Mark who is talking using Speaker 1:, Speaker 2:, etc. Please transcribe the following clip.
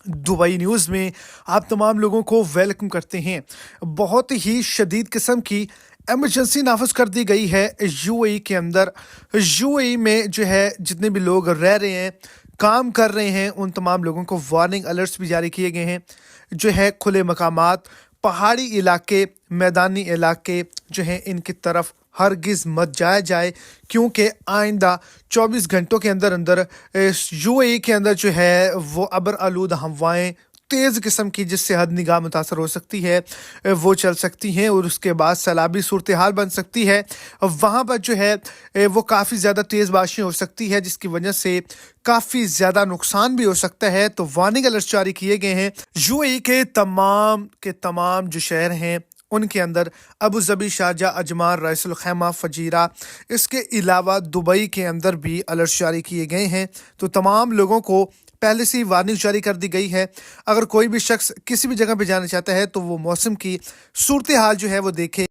Speaker 1: Dubai news में आप तमाम लोगों को वेलकम करते हैं। बहुत ही शदीद किस्म की इमरजेंसी नाफिज कर दी गई है यूएई के अंदर। यूएई में जो है जितने भी लोग रह रहे हैं, काम कर रहे हैं, उन तमाम लोगों को वार्निंग अलर्ट्स भी जारी किए गए हैं। जो है खुले मकामात, पहाड़ी इलाके, मैदानी इलाके जो हैं इनकी तरफ हरगिज़ मत जाया जाए, क्योंकि आइंदा 24 घंटों के अंदर अंदर यूएई के अंदर जो है वो अबर आलूद हवाएं तेज़ किस्म की, जिससे हद निगाह मुतासर हो सकती है, वो चल सकती हैं और उसके बाद सैलाबी सूरत हाल बन सकती है। वहाँ पर जो है वो काफ़ी ज़्यादा तेज़ बारिशें हो सकती है, जिसकी वजह से काफ़ी ज़्यादा नुकसान भी हो सकता है। तो वार्निंग अलर्ट जारी किए गए हैं यूएई के तमाम जो शहर हैं उनके अंदर, Abu Dhabi, Sharjah, Ajman, Ras Al Khaimah, Fujairah, इसके अलावा दुबई के अंदर भी अलर्ट जारी किए गए हैं। तो तमाम लोगों को पहले से ही वार्निंग जारी कर दी गई है। अगर कोई भी शख्स किसी भी जगह पे जाना चाहता है तो वो मौसम की सूरत हाल जो है वो देखे।